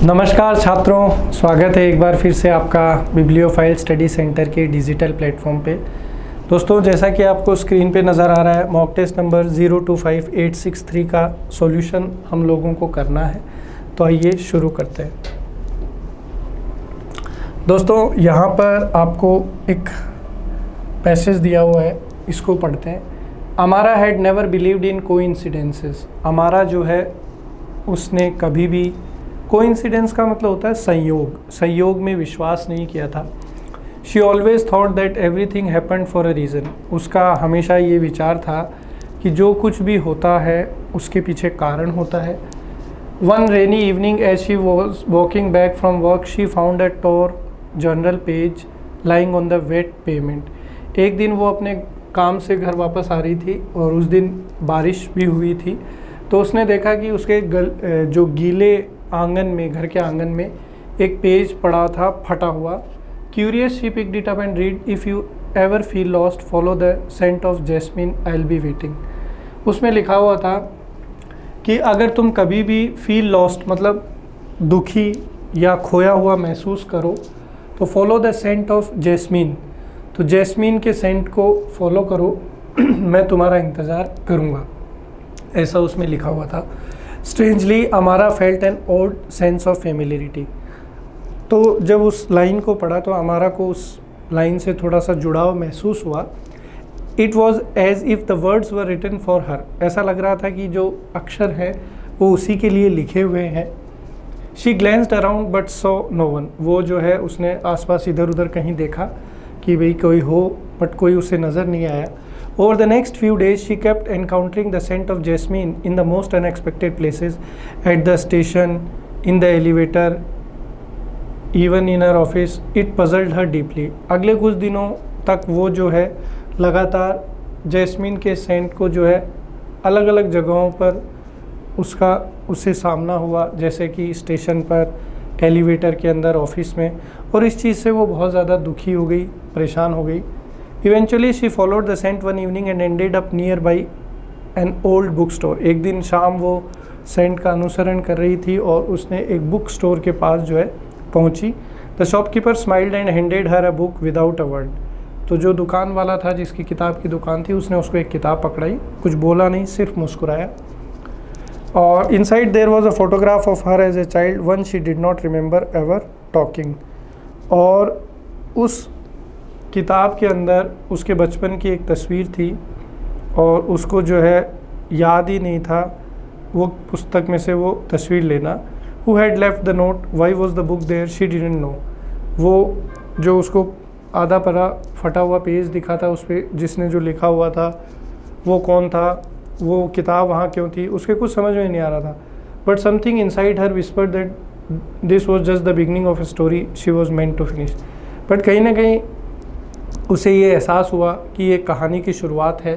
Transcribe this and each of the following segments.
नमस्कार छात्रों, स्वागत है एक बार फिर से आपका बिब्लियोफाइल स्टडी सेंटर के डिजिटल प्लेटफॉर्म पे। दोस्तों, जैसा कि आपको स्क्रीन पे नज़र आ रहा है, मॉक टेस्ट नंबर 025863 का सॉल्यूशन हम लोगों को करना है। तो आइए शुरू करते हैं। दोस्तों, यहाँ पर आपको एक पैसेज दिया हुआ है, इसको पढ़ते हैं। अमारा had never believed in coincidences. अमारा जो है उसने कभी भी, कोइंसिडेंस का मतलब होता है संयोग में विश्वास नहीं किया था। She always thought that everything happened for a reason. उसका हमेशा ये विचार था कि जो कुछ भी होता है उसके पीछे कारण होता है। One rainy evening as she was walking back from work she found a torn journal page lying on the wet pavement. एक दिन वो अपने काम से घर वापस आ रही थी और उस दिन बारिश भी हुई थी, तो उसने देखा कि उसके जो गीले आंगन में, घर के आंगन में एक पेज पड़ा था फटा हुआ। Curious she picked it up and read, if you ever feel lost follow the scent of jasmine I will be waiting. उसमें लिखा हुआ था कि अगर तुम कभी भी फील लॉस्ट मतलब दुखी या खोया हुआ महसूस करो तो follow the scent of jasmine. तो जैस्मिन के सेंट को फॉलो करो, मैं तुम्हारा इंतज़ार करूँगा, ऐसा उसमें लिखा हुआ था। स्ट्रेंजली अमारा felt an old sense of familiarity. तो जब उस लाइन को पढ़ा तो अमारा को उस लाइन से थोड़ा सा जुड़ाव महसूस हुआ। It was as if the words were written for her. ऐसा लग रहा था कि जो अक्षर है वो उसी के लिए लिखे हुए हैं। She glanced around but saw no one. वो जो है उसने आसपास इधर उधर कहीं देखा कि भाई कोई हो, बट कोई उसे नज़र नहीं आया। Over the next few days, she kept encountering the scent of jasmine in the most unexpected places, at the station, in the elevator, even in her office. It puzzled her deeply. अगले कुछ दिनों तक वो जो है लगातार jasmine के scent को जो है अलग अलग जगहों पर उससे सामना हुआ, जैसे कि स्टेशन पर, एलिवेटर के अंदर, ऑफिस में, और इस चीज़ से वो बहुत ज़्यादा दुखी हो गई, परेशान हो गई। Eventually she followed the scent one evening and ended up nearby an old bookstore. एक दिन शाम वो सेंट का अनुसरण कर रही थी और उसने एक बुक स्टोर के पास जो है पहुंची। The shopkeeper smiled and handed her a book without a word. तो जो दुकान वाला था, जिसकी किताब की दुकान थी, उसने उसको एक किताब पकड़ाई, कुछ बोला नहीं, सिर्फ मुस्कुराया। और inside there was a photograph of her as a child, one she did not remember ever talking. और उस किताब के अंदर उसके बचपन की एक तस्वीर थी और उसको जो है याद ही नहीं था वो पुस्तक में से वो तस्वीर लेना। Who had left the note? Why was the book there? She didn't know. वो जो उसको आधा पढ़ा फटा हुआ पेज दिखा था, उस पर जिसने जो लिखा हुआ था वो कौन था, वो किताब वहाँ क्यों थी, उसके कुछ समझ में नहीं आ रहा था। But something inside her whispered that this was just the beginning of a story she was meant to finish. But कहीं ना कहीं उसे ये एहसास हुआ कि ये कहानी की शुरुआत है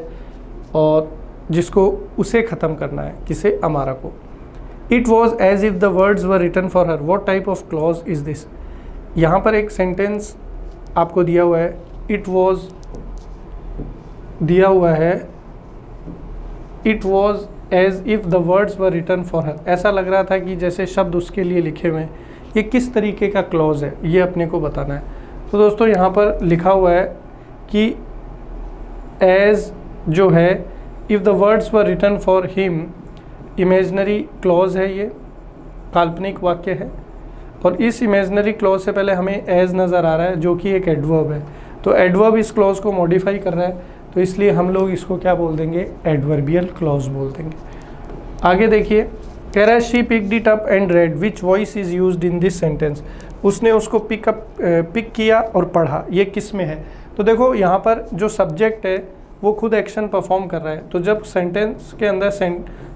और जिसको उसे ख़त्म करना है, किसे, अमारा को। It was as if the words were written for her. What type of clause is this. यहाँ पर एक सेंटेंस आपको दिया हुआ है, इट वॉज दिया हुआ है, it was as if the words were written for her. ऐसा लग रहा था कि जैसे शब्द उसके लिए लिखे हुए हैं। ये किस तरीके का क्लॉज है, ये अपने को बताना है। तो दोस्तों, यहाँ पर लिखा हुआ है कि एज जो है, if the words were written for him, imaginary clause है, ये काल्पनिक वाक्य है। और इस इमेजनरी क्लॉज से पहले हमें एज नज़र आ रहा है, जो कि एक एडवर्ब है। तो एडवर्ब इस क्लॉज को मॉडिफाई कर रहा है, तो इसलिए हम लोग इसको क्या बोल देंगे, एडवर्बियल क्लॉज बोल देंगे। आगे देखिए, कह रहा है she picked it up and red, which voice is used in this sentence. उसने उसको पिक किया और पढ़ा, ये किस में है। तो देखो, यहाँ पर जो सब्जेक्ट है वो खुद एक्शन परफॉर्म कर रहा है। तो जब सेंटेंस के अंदर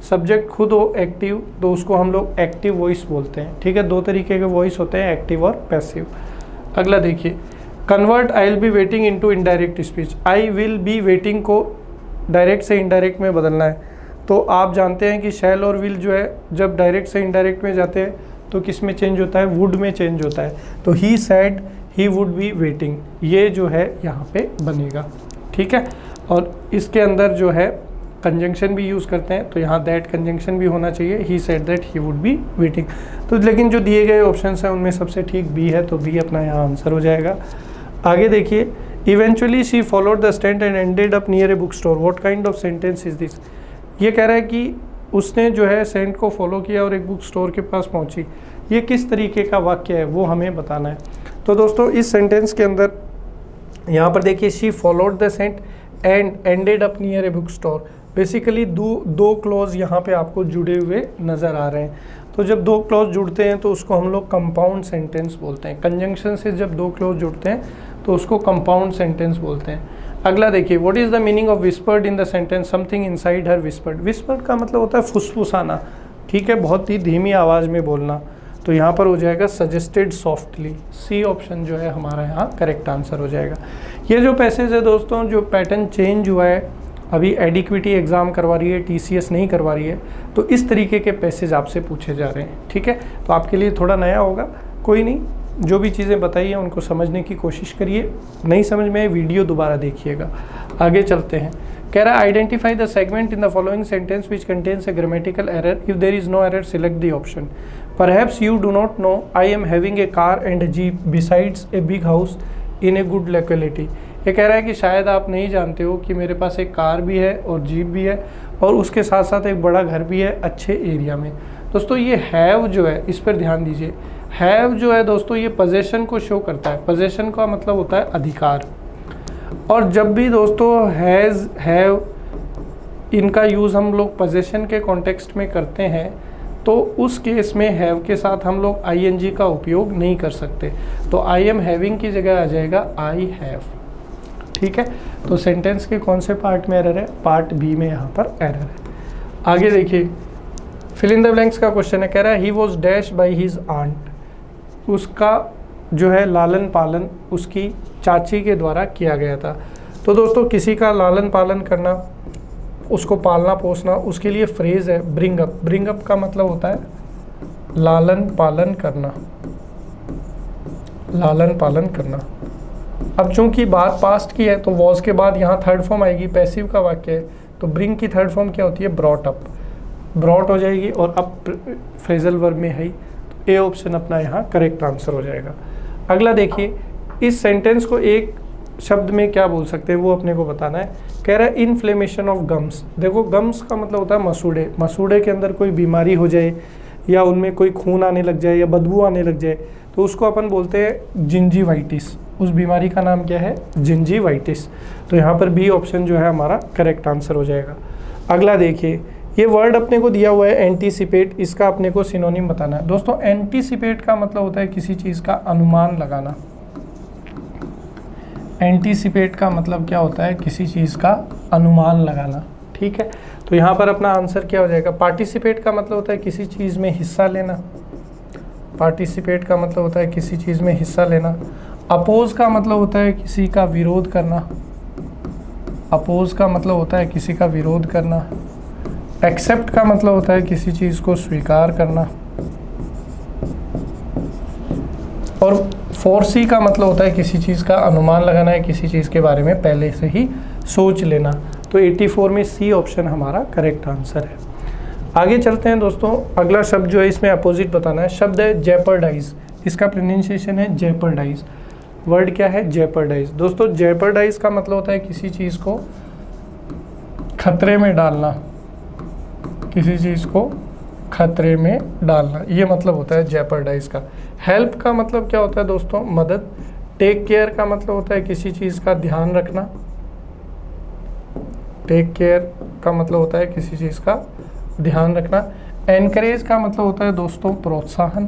सब्जेक्ट खुद हो एक्टिव, तो उसको हम लोग एक्टिव वॉइस बोलते हैं। ठीक है, दो तरीके के वॉइस होते हैं, एक्टिव और पैसिव। अगला देखिए, convert I will be waiting into indirect speech. I will be waiting को डायरेक्ट से इनडायरेक्ट में बदलना है। तो आप जानते हैं कि शैल और विल जो है जब डायरेक्ट से इनडायरेक्ट में जाते हैं तो किस में चेंज होता है, वुड में चेंज होता है। तो he said he would be waiting, ये जो है यहाँ पे बनेगा। ठीक है, और इसके अंदर जो है कंजंक्शन भी यूज़ करते हैं, तो यहाँ दैट कंजंक्शन भी होना चाहिए। He said that he would be waiting. तो लेकिन जो दिए गए ऑप्शन हैं उनमें सबसे ठीक बी है, तो बी अपना यहाँ आंसर हो जाएगा। आगे देखिए, eventually she followed the scent and ended up near a book store, what kind of sentence is this. ये कह रहा है कि उसने जो है सेंट को फॉलो किया और एक बुक स्टोर के पास पहुंची। ये किस तरीके का वाक्य है वो हमें बताना है। तो दोस्तों इस सेंटेंस के अंदर यहाँ पर देखिए, she followed the scent and ended up near a book store. Basically दो क्लॉज यहाँ पे आपको जुड़े हुए नज़र आ रहे हैं। तो जब दो क्लॉज जुड़ते हैं तो उसको हम लोग कंपाउंड सेंटेंस बोलते हैं। कंजंक्शन से जब दो क्लॉज जुड़ते हैं तो उसको कंपाउंड सेंटेंस बोलते हैं। अगला देखिए, what is the meaning of whispered in the sentence, something inside her whispered. Whispered का मतलब होता है फुसफुसाना, ठीक है, बहुत ही धीमी आवाज़ में बोलना। तो यहाँ पर हो जाएगा सजेस्टेड सॉफ्टली। सी ऑप्शन जो है हमारा यहाँ करेक्ट आंसर हो जाएगा। ये जो पैसेज है दोस्तों, जो पैटर्न चेंज हुआ है, अभी एडिक्विटी एग्ज़ाम करवा रही है, टीसीएस नहीं करवा रही है, तो इस तरीके के पैसेज आपसे पूछे जा रहे हैं, ठीक है। तो आपके लिए थोड़ा नया होगा, कोई नहीं, जो भी चीज़ें बताई हैं उनको समझने की कोशिश करिए। नहीं समझ में वीडियो दोबारा देखिएगा। आगे चलते हैं। कह रहा है, identify the segment in the following sentence which contains a grammatical error, if there is no error select the option. Perhaps you do not know I am having a car and a jeep besides a big house in a good locality. ये कह रहा है कि शायद आप नहीं जानते हो कि मेरे पास एक कार भी है और जीप भी है और उसके साथ साथ एक बड़ा घर भी है अच्छे एरिया में। दोस्तों ये हैव जो है, इस पर ध्यान दीजिए। हैव जो है दोस्तों, ये पोजेशन को शो करता है। पोजेशन का मतलब होता है अधिकार। और जब भी दोस्तों हैज़, हैव, इनका यूज़ हम लोग पोजेशन के कॉन्टेक्स्ट में करते हैं, तो उस केस में हैव के साथ हम लोग आईएनजी का उपयोग नहीं कर सकते। तो आई एम हैविंग की जगह आ जाएगा आई हैव, ठीक है। तो सेंटेंस के कौन से पार्ट में एरर है, पार्ट बी में यहाँ पर एरर है। आगे देखिए, फिल इन द ब्लैंक्स का क्वेश्चन है। कह रहा है, he was dash by his aunt. उसका जो है लालन पालन उसकी चाची के द्वारा किया गया था। तो दोस्तों किसी का लालन पालन करना, उसको पालना पोसना, उसके लिए फ्रेज़ है ब्रिंग अप। ब्रिंग अप का मतलब होता है लालन पालन करना, लालन पालन करना। अब चूंकि बात पास्ट की है तो वॉज के बाद यहाँ थर्ड फॉर्म आएगी, पैसिव का वाक्य है, तो ब्रिंग की थर्ड फॉर्म क्या होती है, ब्रॉट अप। ब्रॉट हो जाएगी और अब फ्रेजल वर्ब में है, तो ए ऑप्शन अपना यहाँ करेक्ट आंसर हो जाएगा। अगला देखिए, इस सेंटेंस को एक शब्द में क्या बोल सकते हैं वो अपने को बताना है। कह रहा है इन्फ्लेमेशन ऑफ गम्स। देखो गम्स का मतलब होता है मसूड़े। मसूड़े के अंदर कोई बीमारी हो जाए या उनमें कोई खून आने लग जाए या बदबू आने लग जाए तो उसको अपन बोलते हैं जिंजीवाइटिस। उस बीमारी का नाम क्या है, जिंजीवाइटिस। तो यहाँ पर बी ऑप्शन जो है हमारा करेक्ट आंसर हो जाएगा। अगला देखिए, ये वर्ड अपने को दिया हुआ है एंटीसिपेट, इसका अपने को सिनोनिम बताना है। दोस्तों एंटीसिपेट का मतलब होता है किसी चीज़ का अनुमान लगाना। एंटीसिपेट का मतलब क्या होता है, किसी चीज़ का अनुमान लगाना, ठीक है। तो यहाँ पर अपना आंसर क्या हो जाएगा, पार्टिसिपेट का मतलब होता है किसी चीज़ में हिस्सा लेना। पार्टिसिपेट का मतलब होता है किसी चीज़ में हिस्सा लेना। अपोज का मतलब होता है किसी का विरोध करना। अपोज का मतलब होता है किसी का विरोध करना। एक्सेप्ट का मतलब होता है किसी चीज़ को स्वीकार करना। और फोरसी का मतलब होता है किसी चीज़ का अनुमान लगाना है, किसी चीज़ के बारे में पहले से ही सोच लेना। तो 84 में सी ऑप्शन हमारा करेक्ट आंसर है। आगे चलते हैं दोस्तों, अगला शब्द जो है इसमें अपोजिट बताना है। शब्द है जेपर्डाइज, इसका प्रोनाउंसिएशन है जेपर्डाइज। वर्ड क्या है, जेपर्डाइज। दोस्तों जेपर्डाइज का मतलब होता है किसी चीज़ को खतरे में डालना, किसी चीज़ को खतरे में डालना, ये मतलब होता है जेपर्डाइज का। हेल्प का मतलब क्या होता है दोस्तों, मदद। टेक केयर का मतलब होता है किसी चीज़ का ध्यान रखना। टेक केयर का मतलब होता है किसी चीज़ का ध्यान रखना। एनकरेज का मतलब होता है दोस्तों प्रोत्साहन।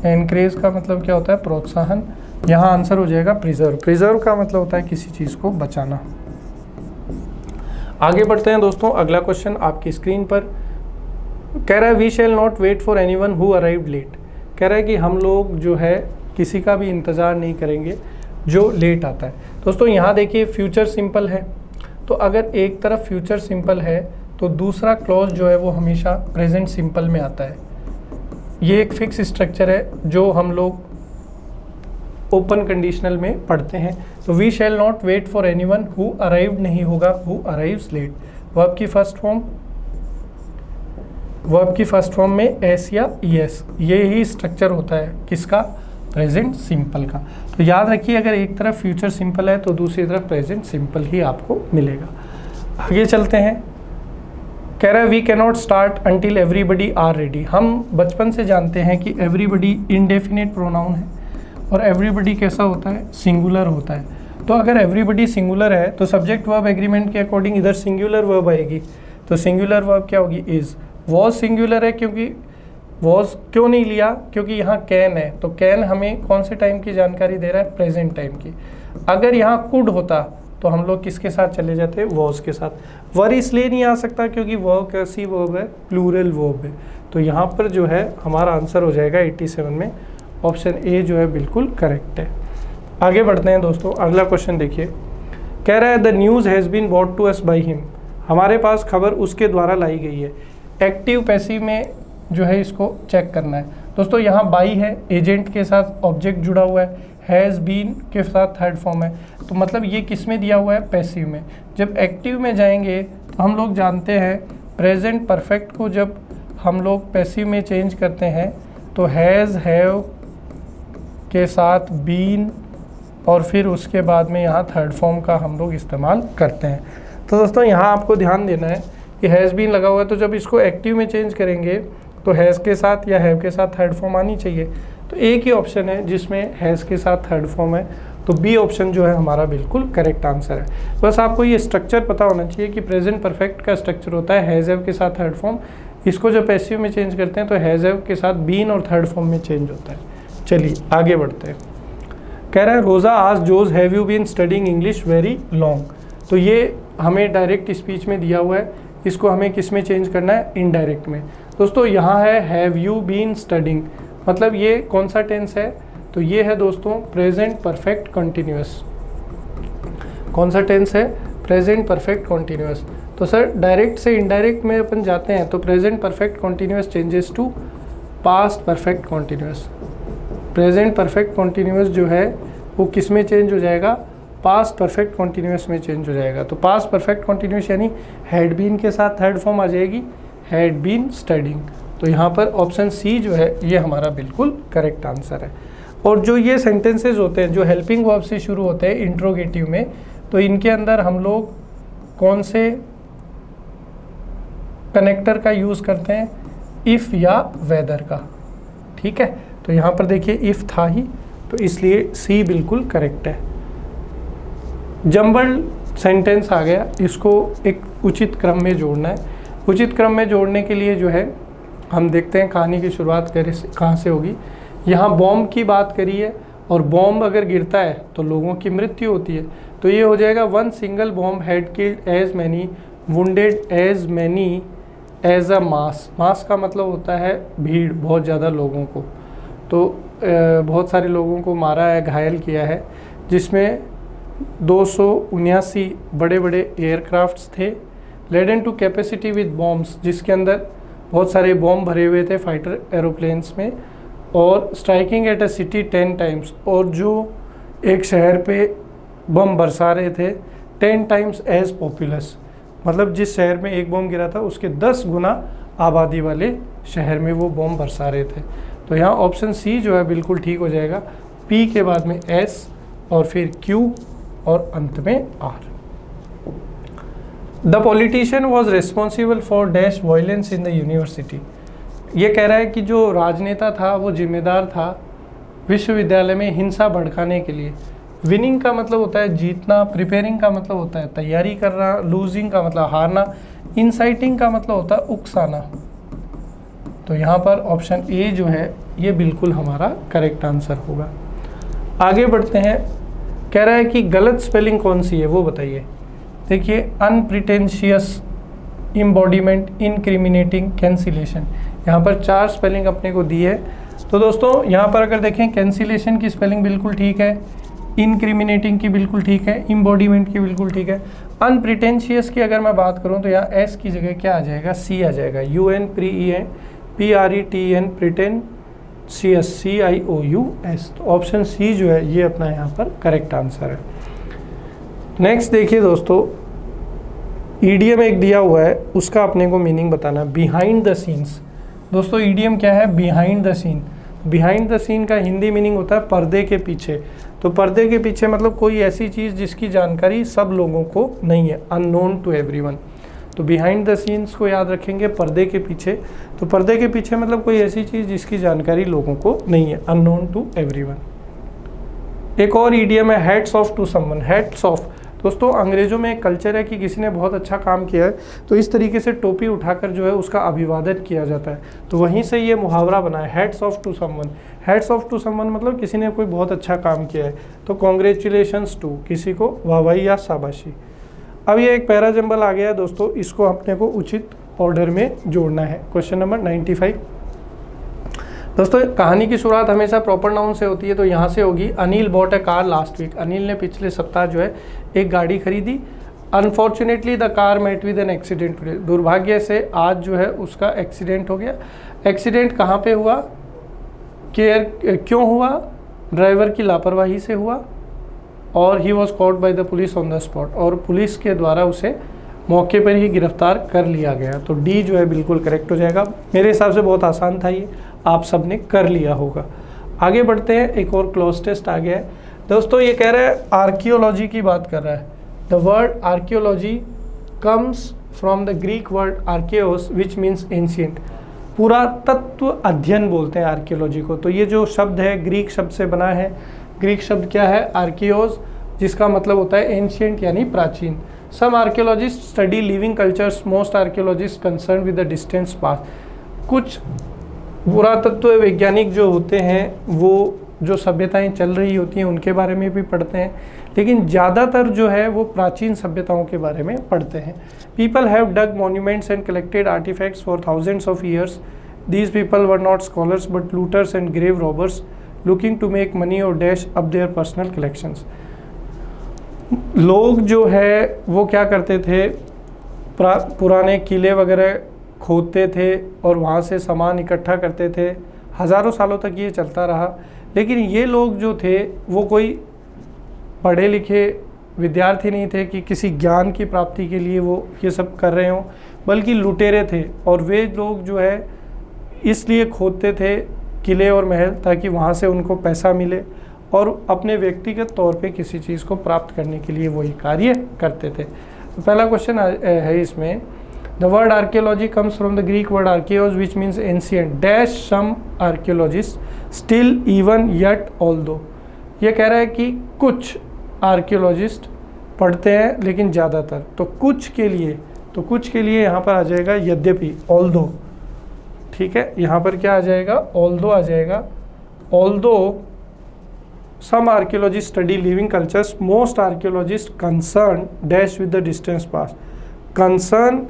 एनकरेज का मतलब क्या होता है, प्रोत्साहन। यहाँ आंसर हो जाएगा प्रिजर्व। प्रिजर्व का मतलब होता है किसी चीज़ को बचाना। आगे बढ़ते हैं दोस्तों, अगला क्वेश्चन आपकी स्क्रीन पर। कह रहा है we shall not wait for anyone who arrived late. कह रहा है कि हम लोग जो है किसी का भी इंतज़ार नहीं करेंगे जो लेट आता है। दोस्तों यहाँ देखिए फ्यूचर सिंपल है, तो अगर एक तरफ फ्यूचर सिंपल है तो दूसरा क्लॉज जो है वो हमेशा प्रेजेंट सिंपल में आता है। ये एक फिक्स स्ट्रक्चर है जो हम लोग ओपन कंडीशनल में पढ़ते हैं। तो we shall not wait for anyone who arrived नहीं होगा हु अराइव्स लेट। वर्ब की फर्स्ट फॉर्म में एस या ईएस, ये ही स्ट्रक्चर होता है किसका, प्रेजेंट सिंपल का। तो याद रखिए अगर एक तरफ फ्यूचर सिंपल है तो दूसरी तरफ प्रेजेंट सिंपल ही आपको मिलेगा। आगे चलते हैं, कह रहा है we can not start until everybody are ready. हम बचपन से जानते हैं कि एवरीबडी इंडेफिनिट प्रोनाउन है और एवरीबडी कैसा होता है, सिंगुलर होता है। तो अगर एवरीबडी सिंगुलर है तो सब्जेक्ट वर्ब एग्रीमेंट के अकॉर्डिंग इधर सिंगुलर वर्ब आएगी। तो सिंगुलर वर्ब क्या होगी, इज। वॉज सिंगुलर है, क्योंकि वॉज क्यों नहीं लिया, क्योंकि यहाँ कैन है। तो कैन हमें कौन से टाइम की जानकारी दे रहा है, प्रेजेंट टाइम की। अगर यहाँ कुड होता तो हम लोग किसके साथ चले जाते, वॉज के साथ। वर इसलिए नहीं आ सकता क्योंकि वर्ब कैसी वर्ब है, प्लूरल वर्ब है। तो यहाँ पर जो है हमारा आंसर हो जाएगा 87 में ऑप्शन ए जो है बिल्कुल करेक्ट है। आगे बढ़ते हैं दोस्तों, अगला क्वेश्चन देखिए, कह रहा है the news has been brought to us by him. हमारे पास खबर उसके द्वारा लाई गई है। एक्टिव पैसिव में जो है इसको चेक करना है दोस्तों। यहाँ बाई है, एजेंट के साथ ऑब्जेक्ट जुड़ा हुआ है, हैज़ बीन के साथ थर्ड फॉर्म है, तो मतलब ये किस में दिया हुआ है, पैसिव में। जब एक्टिव में जाएंगे तो हम लोग जानते हैं प्रेजेंट परफेक्ट को जब हम लोग पैसिव में चेंज करते हैं तो हैज़, हैव के साथ बीन और फिर उसके बाद में यहाँ थर्ड फॉर्म का हम लोग इस्तेमाल करते हैं। तो दोस्तों यहाँ आपको ध्यान देना है कि हैज़ बीन लगा हुआ है, तो जब इसको एक्टिव में चेंज करेंगे तो हैज़ के साथ या हैव के साथ थर्ड फॉर्म आनी चाहिए। तो एक ही ऑप्शन है जिसमें हैज़ के साथ थर्ड फॉर्म है, तो बी ऑप्शन जो है हमारा बिल्कुल करेक्ट आंसर है। बस आपको ये स्ट्रक्चर पता होना चाहिए कि प्रेजेंट परफेक्ट का स्ट्रक्चर होता है हैज़ हैव के साथ थर्ड फॉर्म, इसको जब पैसिव में चेंज करते हैं तो हैज़ हैव के साथ बीन और थर्ड फॉर्म में चेंज होता है। चलिए आगे बढ़ते हैं, कह रहा है रोज़ा आज जोज have you been studying English very long. तो ये हमें डायरेक्ट स्पीच में दिया हुआ है, इसको हमें किस में चेंज करना है, इनडायरेक्ट में। दोस्तों यहाँ है हैव यू बीन स्टडिंग, मतलब ये कौन सा टेंस है, तो ये है दोस्तों प्रेजेंट परफेक्ट कंटिन्यूअस। कौन सा टेंस है, प्रेजेंट परफेक्ट कंटिन्यूअस। तो सर डायरेक्ट से इनडायरेक्ट में अपन जाते हैं तो present perfect continuous changes to past perfect continuous. Present perfect continuous जो है वो किस में चेंज हो जाएगा, पास्ट परफेक्ट कंटिन्यूअस में चेंज हो जाएगा। तो पास्ट परफेक्ट कंटिन्यूअस यानी हैड बीन के साथ थर्ड फॉर्म आ जाएगी, हैड बीन स्टडिंग। तो यहाँ पर ऑप्शन सी जो है ये हमारा बिल्कुल करेक्ट आंसर है। और जो ये सेंटेंसेस होते हैं जो हेल्पिंग वर्ब से शुरू होते हैं इंट्रोगेटिव में, तो इनके अंदर हम लोग कौन से कनेक्टर का यूज़ करते हैं, इफ़ या वेदर का। ठीक है, तो यहाँ पर देखिए इफ़ था ही, तो इसलिए सी बिल्कुल करेक्ट है। जंबल सेंटेंस आ गया, इसको एक उचित क्रम में जोड़ना है। उचित क्रम में जोड़ने के लिए जो है हम देखते हैं कहानी की शुरुआत कहाँ से होगी। यहाँ बॉम्ब की बात करी है और बॉम्ब अगर गिरता है तो लोगों की मृत्यु होती है, तो ये हो जाएगा one single bomb had killed as many wounded as many as a mass. Mass का मतलब होता है भीड़, बहुत ज़्यादा लोगों को, तो बहुत सारे लोगों को मारा है, घायल किया है, जिसमें 279 बड़े बड़े एयरक्राफ्ट्स थे। Laden to capacity with bombs, जिसके अंदर बहुत सारे बॉम्ब भरे हुए थे फाइटर एरोप्लेन्स में, और striking at a city 10 times, और जो एक शहर पे बम बरसा रहे थे 10 टाइम्स एज पॉपुलस, मतलब जिस शहर में एक बम गिरा था उसके 10 गुना आबादी वाले शहर में वो बम बरसा रहे थे। तो यहाँ ऑप्शन सी जो है बिल्कुल ठीक हो जाएगा, पी के बाद में एस और फिर क्यू और अंत में R. The politician was responsible for dash violence in the university. ये कह रहा है कि जो राजनेता था वो जिम्मेदार था विश्वविद्यालय में हिंसा भड़काने के लिए। विनिंग का मतलब होता है जीतना, प्रिपेयरिंग का मतलब होता है तैयारी करना, लूजिंग का मतलब हारना, इंसाइटिंग का मतलब होता है उकसाना। तो यहाँ पर ऑप्शन ए जो है ये बिल्कुल हमारा करेक्ट आंसर होगा। आगे बढ़ते हैं, कह रहा है कि गलत स्पेलिंग कौन सी है वो बताइए। देखिए अनप्रिटेंशियस, इम्बॉडीमेंट, इनक्रिमिनेटिंग, कैंसिलेशन, यहाँ पर 4 स्पेलिंग अपने को दी है। तो दोस्तों यहाँ पर अगर देखें कैंसिलेशन की स्पेलिंग बिल्कुल ठीक है, इनक्रिमिनेटिंग की बिल्कुल ठीक है, इम्बॉडीमेंट की बिल्कुल ठीक है। अनप्रिटेंशियस की अगर मैं बात करूँ तो यहाँ एस की जगह क्या आ जाएगा, सी आ जाएगा, UNPRETEN प्रिटेंशियस, CIOUS। तो ऑप्शन सी जो है ये अपना यहाँ पर करेक्ट आंसर है। नेक्स्ट देखिए दोस्तों, ईडीएम एक दिया हुआ है, उसका अपने को मीनिंग बताना है। बिहाइंड द सीन्स, दोस्तों ईडीएम क्या है? Behind the scene. Behind the scene का हिंदी मीनिंग होता है पर्दे के पीछे। तो पर्दे के पीछे मतलब कोई ऐसी चीज़ जिसकी जानकारी सब लोगों को नहीं है, अननोन टू एवरीवन। तो बिहाइंड द सीन्स को याद रखेंगे, पर्दे के पीछे। तो पर्दे के पीछे मतलब कोई ऐसी चीज़ जिसकी जानकारी लोगों को नहीं है, अननोन टू एवरीवन। एक और ईडीएम है hats off to someone. Hats off, दोस्तों अंग्रेज़ों में एक कल्चर है कि किसी ने बहुत अच्छा काम किया है तो इस तरीके से टोपी उठाकर जो है उसका अभिवादन किया जाता है। तो वहीं से ये मुहावरा बना है, hats off to someone. Hats off to someone मतलब किसी ने कोई बहुत अच्छा काम किया है, तो कॉन्ग्रेचुलेशंस टू, किसी को वाहवाही या शाबाशी। अब ये एक पैरा जंबल आ गया है दोस्तों, इसको अपने को उचित ऑर्डर में जोड़ना है। Question number 95। दोस्तों कहानी की शुरुआत हमेशा प्रॉपर नाउन से होती है, तो यहाँ से होगी Anil bought a car last week. Anil ने पिछले सप्ताह जो है एक गाड़ी खरीदी। Unfortunately the car met with an accident today. दुर्भाग्य से आज जो है उसका एक्सीडेंट हो गया। एक्सीडेंट कहाँ पे हुआ, क्यों हुआ? ड्राइवर की लापरवाही से हुआ और he was caught by the police on the spot, और पुलिस के द्वारा उसे मौके पर ही गिरफ्तार कर लिया गया। तो डी जो है बिल्कुल करेक्ट हो जाएगा। मेरे हिसाब से बहुत आसान था ये, आप सब ने कर लिया होगा। आगे बढ़ते हैं, एक और क्लोज टेस्ट आ गया है दोस्तों। ये कह रहा है आर्कियोलॉजी की बात कर रहा है। The word archaeology comes from the Greek word archaios which means ancient. पुरातत्व अध्ययन बोलते हैं आर्कियोलॉजी को। तो ये जो शब्द है ग्रीक शब्द से बना है। ग्रीक शब्द क्या है? आर्कियोस, जिसका मतलब होता है एंशिएंट यानी प्राचीन। Some archaeologist study living cultures, most archaeologist concern with the distance pass. कुछ पुरातत्व वैज्ञानिक जो होते हैं वो जो सभ्यताएं चल रही होती हैं उनके बारे में भी पढ़ते हैं, लेकिन ज़्यादातर जो है वो प्राचीन सभ्यताओं के बारे में पढ़ते हैं। People have dug monuments and collected artifacts for thousands of years. These people were not scholars but looters and grave robbers looking to make money और dash up their personal collections. लोग जो है वो क्या करते थे, पुराने किले वगैरह खोदते थे और वहाँ से सामान इकट्ठा करते थे। हज़ारों सालों तक ये चलता रहा, लेकिन ये लोग जो थे वो कोई पढ़े लिखे विद्यार्थी नहीं थे कि किसी ज्ञान की प्राप्ति के लिए वो ये सब कर रहे हों, बल्कि लुटेरे थे। और वे लोग जो है इसलिए खोदते थे किले और महल ताकि वहाँ से उनको पैसा मिले और अपने व्यक्तिगत तौर पे किसी चीज़ को प्राप्त करने के लिए वही कार्य करते थे। तो पहला क्वेश्चन है इसमें, the word archaeology comes from the Greek word archaios which means ancient dash some archaeologists still even yet although. ये कह रहा है कि कुछ आर्कियोलॉजिस्ट पढ़ते हैं लेकिन ज़्यादातर। तो कुछ के लिए यहाँ पर आ जाएगा यद्यपि, ऑल्दो। ठीक है, यहाँ पर क्या आ जाएगा? ऑल्दो आ जाएगा। Although some archaeologist study living cultures, most archaeologist concern dash with the distance past. Concern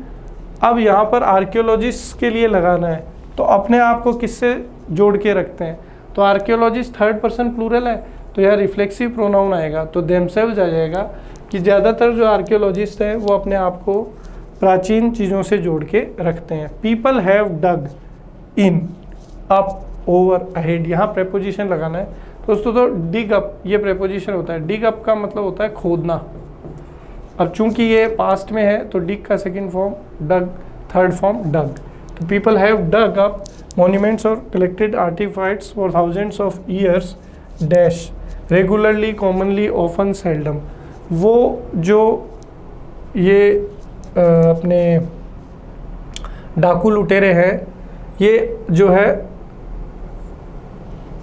अब यहाँ पर आर्कियोलॉजिस्ट के लिए लगाना है, तो अपने आप को किससे जोड़ के रखते हैं? तो आर्कियोलॉजिस्ट थर्ड पर्सन प्लूरल है, तो यह रिफ्लेक्सिव प्रोनाउन आएगा, तो देमसेल्व्स आ जाएगा कि ज़्यादातर जो आर्कियोलॉजिस्ट हैं वो अपने आप को प्राचीन चीज़ों से जोड़ के रखते हैं। People have dug in, up, over, ahead, यहाँ प्रेपोजिशन लगाना है दोस्तों। तो डिग अप ये प्रेपोजिशन होता है। डिग अप का मतलब होता है खोदना। अब चूंकि ये पास्ट में है तो डिग का second form dug, third form dug. तो people have dug up monuments और collected artifacts for thousands of years dash regularly, commonly, often, seldom. वो जो ये अपने डाकू लुटेरे हैं, ये जो है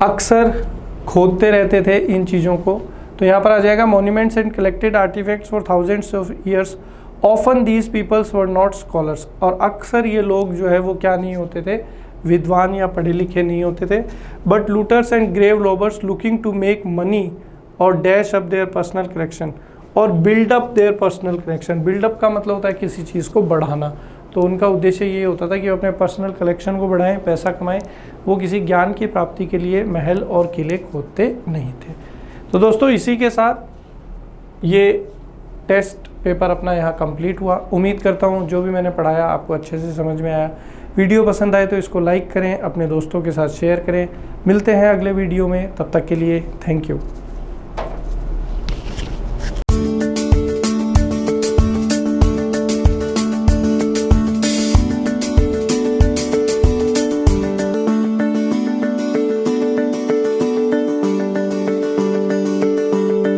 अक्सर खोदते रहते थे इन चीज़ों को। तो यहाँ पर आ जाएगा monuments and collected artifacts for thousands of years. Often these peoples were not scholars, और अक्सर ये लोग जो है वो क्या नहीं होते थे, विद्वान या पढ़े लिखे नहीं होते थे। But looters and grave robbers looking to make money और dash up their personal collection और build up their personal collection. Build up का मतलब होता है किसी चीज़ को बढ़ाना। तो उनका उद्देश्य ये होता था कि वो अपने पर्सनल कलेक्शन को बढ़ाएं, पैसा कमाएं। वो किसी ज्ञान की प्राप्ति के लिए महल और किले खोदते नहीं थे। तो दोस्तों इसी के साथ ये टेस्ट पेपर अपना यहाँ कंप्लीट हुआ। उम्मीद करता हूँ जो भी मैंने पढ़ाया आपको अच्छे से समझ में आया। वीडियो पसंद आए तो इसको लाइक करें, अपने दोस्तों के साथ शेयर करें। मिलते हैं अगले वीडियो में, तब तक के लिए थैंक यू।